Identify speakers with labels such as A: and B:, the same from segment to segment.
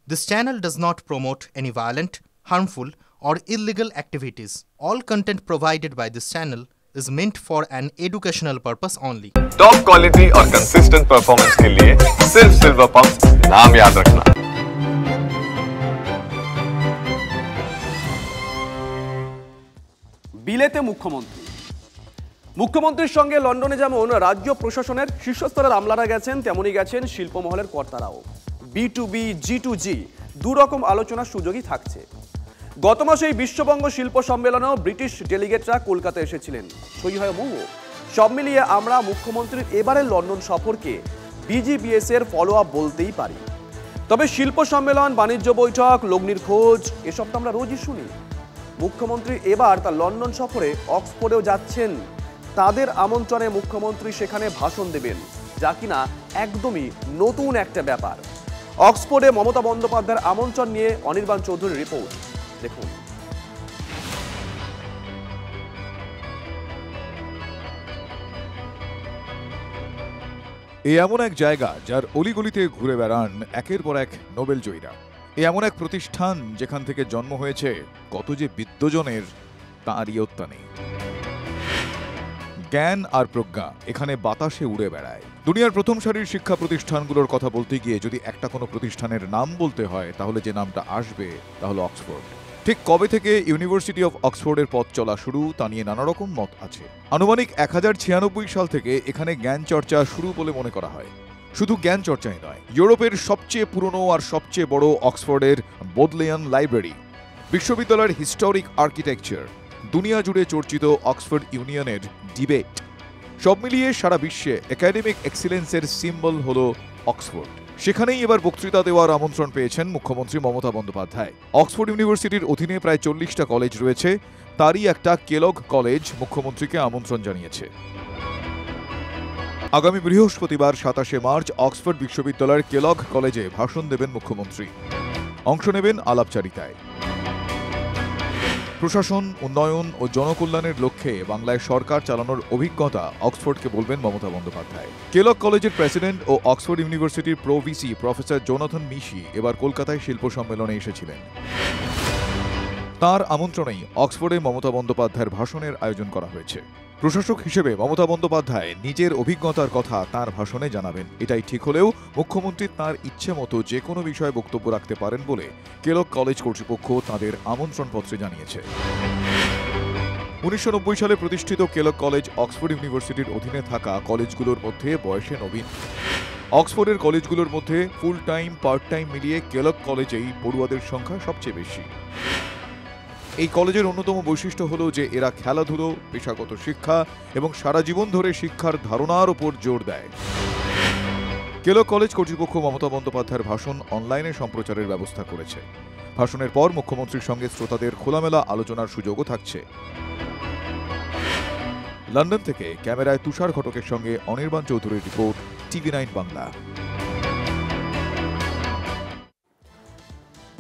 A: This channel does not promote any violent, harmful, or illegal activities. All content provided by this channel is meant for an educational purpose only.
B: Top quality और consistent performance के लिए सिर्फ silver pumps नाम याद रखना।
C: বিলেতে মুখ্যমন্ত্রীর সঙ্গে লন্ডনে যেমন রাজ্য প্রশাসনের শীর্ষস্তরের আমলারা গেছেন, তেমনি গেছেন শিল্পমহলের কর্তারাও। B2B, G2G দুরকম আলোচনার সুযোগই থাকছে। গত মাসে বিশ্ববঙ্গ শিল্প সম্মেলনেও ব্রিটিশ ডেলিগেটরা কলকাতা এসেছিলেন, সই হয় মৌ। সব মিলিয়ে আমরা মুখ্যমন্ত্রীর এবারের লন্ডন সফরকে BGBS এর ফলো আপ বলতেই পারি। তবে শিল্প সম্মেলন, বাণিজ্য বৈঠক, লগ্নির খোঁজ এসব তো আমরা রোজই শুনি। মুখ্যমন্ত্রী এবার তার লন্ডন সফরে অক্সফোর্ডেও যাচ্ছেন। তাদের আমন্ত্রণে মুখ্যমন্ত্রী সেখানে ভাষণ দেবেন, যা কিনা একদমই নতুন একটা ব্যাপার। অক্সফোর্ডে মমতা বন্দ্যোপাধ্যায়ের আমন্ত্রণ নিয়ে অনির্বাণ চৌধুরীর রিপোর্ট দেখুন।
D: এমন এক জায়গা যার অলিগলিতে ঘুরে বেড়ান একের পর এক নোবেল জয়ীরা। এমন এক প্রতিষ্ঠান যেখান থেকে জন্ম হয়েছে কত যে বিদ্বজনের তাঁর ইয়ত্তা নেই। জ্ঞান আর প্রজ্ঞা এখানে বাতাসে উড়ে বেড়ায়। দুনিয়ার প্রথম সারির শিক্ষা প্রতিষ্ঠানগুলোর কথা বলতে গিয়ে যদি একটা কোনো প্রতিষ্ঠানের নাম বলতে হয়, তাহলে যে নামটা আসবে তা হলো অক্সফোর্ড। ঠিক কবে থেকে ইউনিভার্সিটি অফ অক্সফোর্ডের পথ চলা শুরু তা নিয়ে নানা রকম মত আছে। আনুমানিক 1096 সাল থেকে এখানে জ্ঞান চর্চা শুরু বলে মনে করা হয়। শুধু জ্ঞান চর্চাই নয়, ইউরোপের সবচেয়ে পুরনো আর সবচেয়ে বড় অক্সফোর্ডের বোদলেয়ান লাইব্রেরি, বিশ্ববিদ্যালয়ের হিস্টোরিক আর্কিটেকচার, দুনিয়া জুড়ে চর্চিত অক্সফোর্ড ইউনিয়নের ডিবেট, সব মিলিয়ে সারা বিশ্বে একাডেমিক এক্সিলেন্সের সিম্বল হল অক্সফোর্ড। সেখানেই এবার বক্তৃতা দেওয়ার আমন্ত্রণ পেয়েছেন মুখ্যমন্ত্রী মমতা বন্দ্যোপাধ্যায়। অক্সফোর্ড ইউনিভার্সিটির অধীনে প্রায় 40টা কলেজ রয়েছে, তারই একটা কেলগ কলেজ মুখ্যমন্ত্রীকে আমন্ত্রণ জানিয়েছে। আগামী বৃহস্পতিবার 27শে মার্চ অক্সফোর্ড বিশ্ববিদ্যালয়ের কেলগ কলেজে ভাষণ দেবেন মুখ্যমন্ত্রী। অংশ নেবেন আলাপচারিতায়। প্রশাসন, উন্নয়ন ও জনকল্যাণের লক্ষ্যে বাংলায় সরকার চালানোর অভিজ্ঞতা অক্সফোর্ডকে বলবেন মমতা বন্দ্যোপাধ্যায়। কেলগ কলেজের প্রেসিডেন্ট ও অক্সফোর্ড ইউনিভার্সিটির প্রো ভিসি প্রফেসর জোনাথন মিশি এবার কলকাতায় শিল্প সম্মেলনে এসেছিলেন। তাঁর আমন্ত্রণেই অক্সফোর্ডে মমতা বন্দ্যোপাধ্যায়ের ভাষণের আয়োজন করা হয়েছে। প্রশাসক হিসেবে মমতা বন্দ্যোপাধ্যায় নিজের অভিজ্ঞতার কথা তাঁর ভাষণে জানাবেন। এটাই ঠিক হলেও মুখ্যমন্ত্রী তাঁর ইচ্ছে মতো যে কোনো বিষয়ে বক্তব্য রাখতে পারেন বলে কেলগ কলেজ কর্তৃপক্ষ তাঁদের আমন্ত্রণপত্রে জানিয়েছে। 1990 সালে প্রতিষ্ঠিত কেলগ কলেজ অক্সফোর্ড ইউনিভার্সিটির অধীনে থাকা কলেজগুলোর মধ্যে বয়সে নবীন। অক্সফোর্ডের কলেজগুলোর মধ্যে ফুল টাইম, পার্ট টাইম মিলিয়ে কেলগ কলেজেই পড়ুয়াদের সংখ্যা সবচেয়ে বেশি। এই কলেজের অন্যতম বৈশিষ্ট্য হল যে এরা খেলাধুলো, পেশাগত শিক্ষা এবং সারা জীবন ধরে শিক্ষার ধারণার উপর জোর দেয়। কেলগ কলেজ কর্তৃপক্ষ মমতা বন্দ্যোপাধ্যায়ের ভাষণ অনলাইনে সম্প্রচারের ব্যবস্থা করেছে। ভাষণের পর মুখ্যমন্ত্রীর সঙ্গে শ্রোতাদের খোলামেলা আলোচনার সুযোগও থাকছে। লন্ডন থেকে ক্যামেরায় তুষার ঘটকের সঙ্গে অনির্বাণ চৌধুরীর রিপোর্ট, TV9 বাংলা।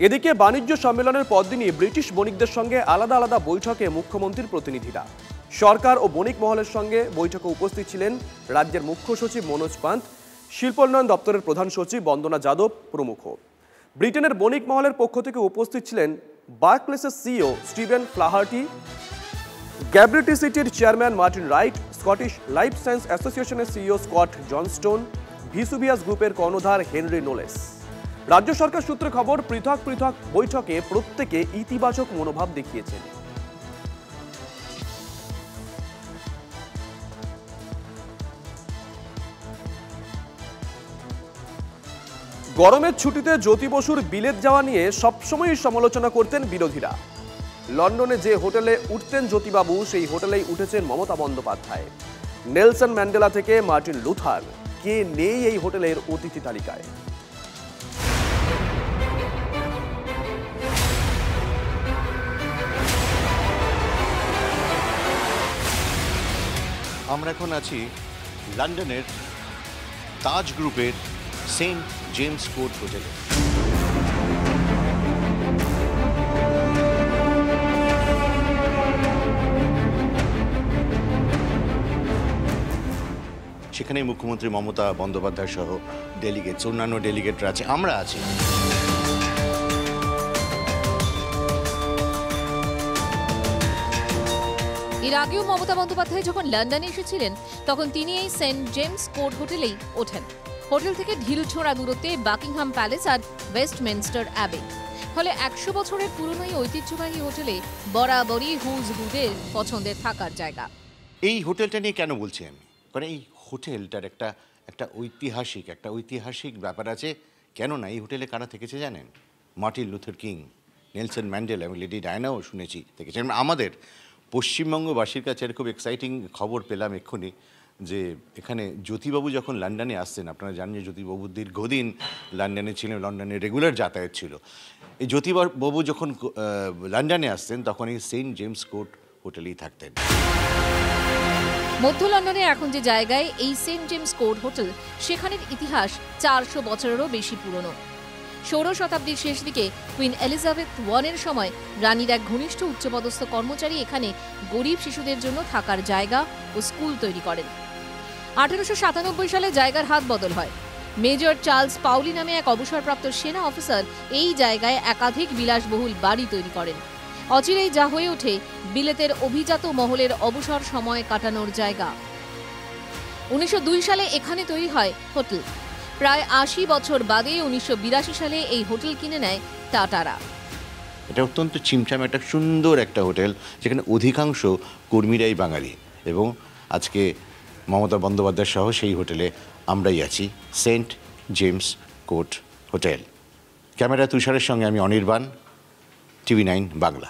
C: এদিকে বাণিজ্য সম্মেলনের পরদিনই ব্রিটিশ বণিকদের সঙ্গে আলাদা আলাদা বৈঠকে মুখ্যমন্ত্রীর প্রতিনিধিরা। সরকার ও বণিক মহলের সঙ্গে বৈঠকে উপস্থিত ছিলেন রাজ্যের মুখ্য সচিব মনোজ পান্ত, শিল্পোন্নয়ন দপ্তরের প্রধান সচিব বন্দনা যাদব প্রমুখ। ব্রিটেনের বণিক মহলের পক্ষ থেকে উপস্থিত ছিলেন বার্কলেসের সিইও স্টিভেন ফ্লাহার্টি, গ্যাব্রিটিসিটির chairman Martin Wright, Scottish life science অ্যাসোসিয়েশনের সিইও স্কট জনস্টোন, ভিসুভিয়াস গ্রুপের কর্ণধার হেনরি নোলেস। রাজ্য সরকার সূত্রে খবর, পৃথক পৃথক বৈঠকে প্রত্যেকে ইতিবাচক মনোভাব দেখিয়েছেন। গরমের ছুটিতে জ্যোতি বসুর বিলেত যাওয়া নিয়ে সবসময়ই সমালোচনা করতেন বিরোধীরা। লন্ডনে যে হোটেলে উঠতেন জ্যোতিবাবু, সেই হোটেলেই উঠেছেন মমতা বন্দ্যোপাধ্যায়। নেলসন ম্যান্ডেলা থেকে মার্টিন লুথার, কে নেই এই হোটেলের অতিথি তালিকায়।
E: আমরা এখন আছি লন্ডনের তাজ গ্রুপের সেন্ট জেমস কোর্ট হোটেলে। সেখানে মুখ্যমন্ত্রী মমতা বন্দ্যোপাধ্যায় সহ ডেলিগেটস, অন্যান্য ডেলিগেটরা আছে, আমরা আছি।
F: এর আগেও মমতা বন্দ্যোপাধ্যায় যখন লন্ডনে এসেছিলেন তখন তিনি এই সেন্ট জেমস কোর্ট হোটেলেই ওঠেন। হোটেল থেকে ঢিলছোড়া দূরত্বে বাকিংহাম প্যালেস আর ওয়েস্টমিনস্টার অ্যাবে। ফলে 100 বছরের পুরনো এই ঐতিহ্যবাহী হোটেলে বরাবরই হুজ হুদের পছন্দের থাকার জায়গা।
E: এই হোটেলটা নিয়ে কেন বলছি আমি, কারণ এই হোটেলটার একটা ঐতিহাসিক ব্যাপার আছে। কেননা এই হোটেলে কারা থেকেছে জানেন? Martin Luther king, Nelson Mandela এবং লেডি ডায়নাও শুনেছি থেকেছে। আমাদের পশ্চিমবঙ্গবাসীর কাছে খুব এক্সাইটিং খবর পেলাম এক্ষুনি যে এখানে জ্যোতিবাবু যখন লন্ডনে আসতেন, আপনারা জানেন যে জ্যোতিবাবু দীর্ঘদিন লন্ডনে ছিলেন, লন্ডনে রেগুলার যাতায়াত ছিল। এই জ্যোতিবাবু যখন লন্ডনে আসতেন তখন এই সেন্ট জেমস কোর্ট হোটেলেই থাকতেন।
F: মধ্য লন্ডনে এখন যে জায়গায় এই সেন্ট জেমস কোর্ট হোটেল, সেখানের ইতিহাস 400 বছরেরও বেশি পুরনো। 16 শতাব্দীর শেষ দিকে কুইন এলিজাবেথ ওয়ানের সময় রানীর এক ঘনিষ্ঠ উচ্চপদস্থ কর্মচারী এখানে গরিব শিশুদের জন্য থাকার জায়গা ও স্কুল তৈরি করেন। 1897 সালে জায়গার হাত বদল হয়। মেজর চার্লস পাউলি নামে এক অবসরপ্রাপ্ত সেনা অফিসার এই জায়গায় একাধিক বিলাসবহুল বাড়ি তৈরি করেন। অচিরেই যা হয়ে ওঠে বিলেতের অভিজাত মহলের অবসর সময় কাটানোর জায়গা। 1902 সালে এখানে তৈরি হয় হোটেল। প্রায় 80 বছর বাদে 1982 সালে এই হোটেল কিনে নেয় টাটারা।
E: এটা অত্যন্ত চিমচাম একটা সুন্দর একটা হোটেল, যেখানে অধিকাংশ কর্মীরাই বাঙালি। এবং আজকে মমতা বন্দ্যোপাধ্যায় সহ সেই হোটেলে আমরাই আছি, St James Court hotel. Camera তুষারের সঙ্গে আমি অনির্বাণ, TV9 বাংলা।